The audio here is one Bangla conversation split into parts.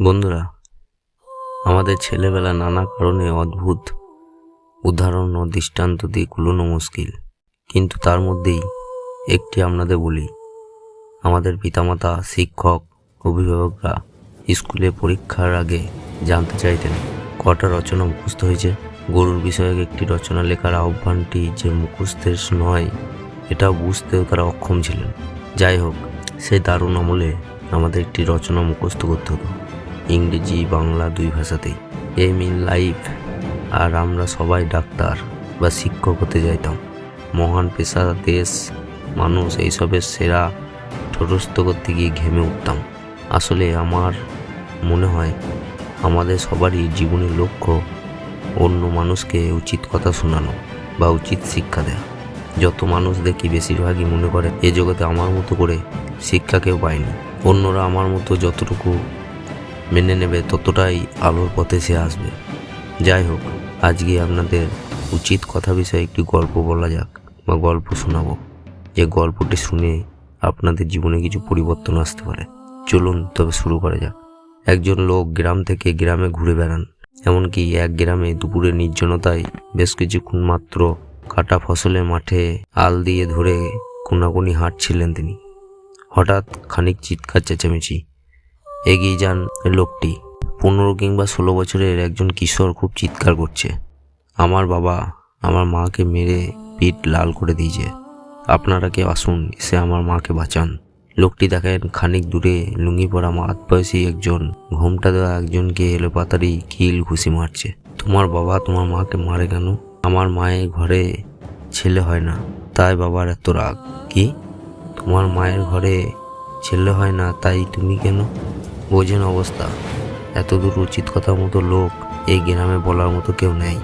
বন্ধুরা, আমাদের ছেলেবেলা নানা কারণে অদ্ভুত উদাহরণ ও দৃষ্টান্ত দিয়ে কুলোনো মুশকিল, কিন্তু তার মধ্যেই একটি আপনাদের বলি। আমাদের পিতামাতা, শিক্ষক, অভিভাবকরা স্কুলে পরীক্ষার আগে জানতে চাইতেন কটা রচনা মুখস্থ হয়েছে। গরুর বিষয়ক একটি রচনা লেখার আহ্বানটি যে মুখস্থের নয়, এটা বুঝতেও তারা অক্ষম ছিলেন। যাই হোক, সেই দারুণ আমলে আমাদের একটি রচনা মুখস্থ করতে হতো, ইংরেজি বাংলা দুই ভাষাতেই। M in life. আর আমরা সবাই ডাক্তার বা শিক্ষক হতে চাইতাম। মহান পেশা, দেশ, মানুষ, এইসবের সেরা ঠোঁটস্থ করতে গিয়ে ঘেমে উঠতাম। আসলে আমার মনে হয় আমাদের সবারই জীবনের লক্ষ্য অন্য মানুষকে উচিত কথা শোনানো বা উচিত শিক্ষা দেয়া। যত মানুষ দেখি বেশিরভাগই মনে করে এ জগতে আমার মতো করে শিক্ষা কেউ পায়নি। অন্যরা আমার মতো যতটুকু মেনে নেবে ততটাই আলোর পথে সে আসবে। যাই হোক, আজকে আপনাদের উচিত কথা বিষয়ে একটি গল্প বলা যাক বা গল্প শোনাবো, যে গল্পটি শুনে আপনাদের জীবনে কিছু পরিবর্তন আসতে পারে। চলুন তবে শুরু করা যাক। একজন লোক গ্রাম থেকে গ্রামে ঘুরে বেড়ান। এমনকি এক গ্রামে দুপুরের নির্জনতায় বেশ কিছুক্ষণ মাত্র কাটা ফসলের মাঠে আল দিয়ে ধরে কোনাকুনি হাঁটছিলেন তিনি। হঠাৎ খানিক চিৎকার চেঁচামেচি। এগিয়ে যান লোকটি। 15 কিংবা 16 বছরের একজন কিশোর খুব চিৎকার করছে, আমার বাবা আমার মাকে মেরে পিঠ লাল করে দিয়েছে, আপনারা কেউ আসুন, এসে আমার মাকে বাঁচান। লোকটি দেখেন খানিক দূরে লুঙ্গি পরা মাঝবয়সী একজন ঘোমটা দেওয়া একজনকে এলোপাতাড়ি কিল ঘুষি মারছে। তোমার বাবা তোমার মাকে মারে কেন? আমার মায়ের ঘরে ছেলে হয় না, তাই বাবার এত রাগ। কি? তোমার মায়ের ঘরে ছেলে হয় না, তাই তুমি কেন? বোঝেন অবস্থা। এতদূর উচিত কথা মতো লোক এই গ্রামে বলার মতো কেউ নেই,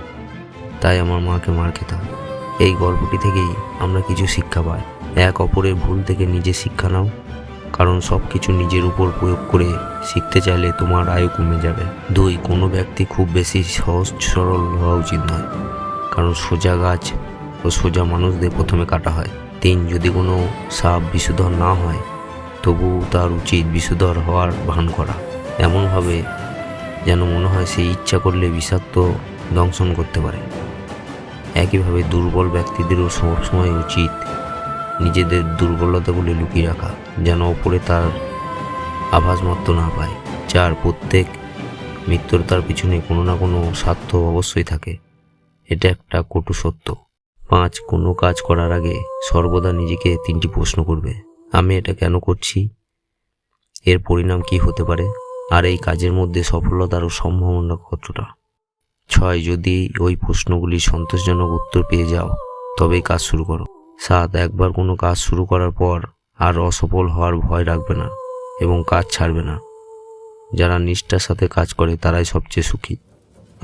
তাই আমার মাকে মার খেতে হয়। এই গল্পটি থেকেই আমরা কিছু শিক্ষা পাই। এক, অপরের ভুল থেকে নিজে শিক্ষা নাও, কারণ সব কিছু নিজের উপর প্রয়োগ করে শিখতে চাইলে তোমার আয়ু কমে যাবে। 2, কোনো ব্যক্তি খুব বেশি সহজ সরল হওয়া উচিত নয়, কারণ সোজা গাছ ও সোজা মানুষদের প্রথমে কাটা হয়। 3, যদি কোনো সাপ বিষধর না হয় তবু তার উচিত বিষধর হওয়ার ভান করা, এমনভাবে যেন মনে হয় সে ইচ্ছা করলে বিষাক্ত দংশন করতে পারে। একইভাবে দুর্বল ব্যক্তিদেরও সবসময় উচিত নিজেদের দুর্বলতাগুলি লুকিয়ে রাখা, যেন অপরে তার আভাস মাত্র না পায়। 4, প্রত্যেক মিত্রতার পিছনে কোনো না কোনো স্বার্থ অবশ্যই থাকে, এটা একটা কটু সত্য। 5, কোনো কাজ করার আগে সর্বদা নিজেকে 3টি প্রশ্ন করবে, আমি এটা কেন করছি, এর পরিণাম কি হতে পারে, আর এই কাজের মধ্যে সফলতার সম্ভাবনা কতটা। 6, যদি ওই প্রশ্নগুলি সন্তোষজনক উত্তর পেয়ে যাও তবেই কাজ শুরু করো। 7, একবার কোনো কাজ শুরু করার পর আর অসফল হওয়ার ভয় রাখবে না এবং কাজ ছাড়বে না। যারা নিষ্ঠার সাথে কাজ করে তারাই সবচেয়ে সুখী।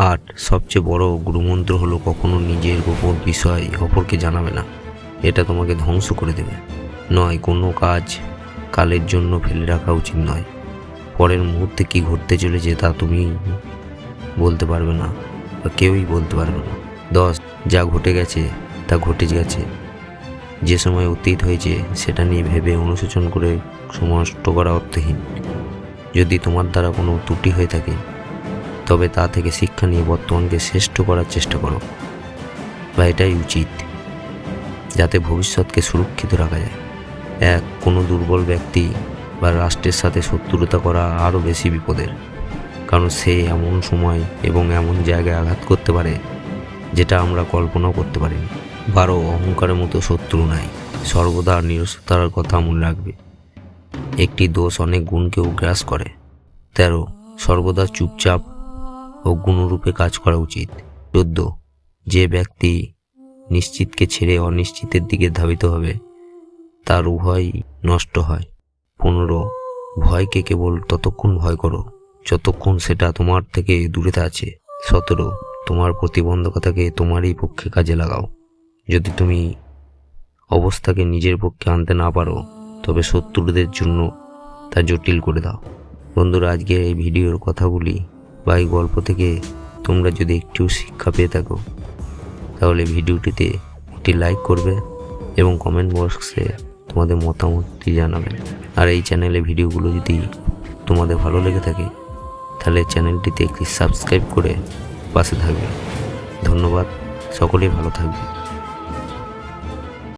8, সবচেয়ে বড় গুরুমন্ত্র হলো কখনো নিজের গোপন বিষয় অপরকে জানাবে না, এটা তোমাকে ধ্বংস করে দেবে। 9, কোনো কাজ কালের জন্য ফেলে রাখা উচিত নয়, পরের মুহূর্তে কি ঘটতে চলেছে তা তুমি বলতে পারবে না বা কেউই বলতে পারবে না। 10, যা ঘটে গেছে তা ঘটে গেছে, যে সময় অতীত হয়েছে সেটা নিয়ে ভেবে অনুশোচন করে সময় নষ্ট করা অর্থহীন। যদি তোমার দ্বারা কোনো ত্রুটি হয়ে থাকে তবে তা থেকে শিক্ষা নিয়ে বর্তমানকে শ্রেষ্ঠ করার চেষ্টা করো, বা এটাই উচিত, যাতে ভবিষ্যৎকে সুরক্ষিত রাখা যায়। 1, কোনো দুর্বল ব্যক্তি বা রাষ্ট্রের সাথে শত্রুতা করা আরও বেশি বিপদের, কারণ সে এমন সময় এবং এমন জায়গায় আঘাত করতে পারে যেটা আমরা কল্পনাও করতে পারিনি। 12, অহংকারের মতো শত্রু নাই, সর্বদা নিরসতার কথা মনে রাখবে, একটি দোষ অনেক গুণকেও গ্রাস করে। 13, সর্বদা চুপচাপ ও গুণরূপে কাজ করা উচিত। 14, যে ব্যক্তি নিশ্চিতকে ছেড়ে অনিশ্চিতের দিকে ধাবিত হবে তার উভয় নষ্ট হয়। 15, ভয়কে কেবল ততক্ষণ ভয় করো যতক্ষণ সেটা তোমার থেকে দূরে আছে। 17, তোমার প্রতিবন্ধকতাকে তোমারই পক্ষে কাজে লাগাও, যদি তুমি অবস্থাকে নিজের পক্ষে আনতে না পারো তবে শত্রুদের জন্য তা জটিল করে দাও। বন্ধুরা, আজকে এই ভিডিওর কথাগুলি বা এই গল্প থেকে তোমরা যদি একটু শিক্ষা পেয়ে থাকো তাহলে ভিডিওটিতে একটি লাইক করবে এবং কমেন্ট বক্সে তোমাদের মতামতটি জানাবেন। আর এই চ্যানেলে ভিডিওগুলো যদি তোমাদের ভালো লেগে থাকে তাহলে চ্যানেলটিতে একটি সাবস্ক্রাইব করে পাশে থাকবে। ধন্যবাদ, সকলেই ভালো থাকবে।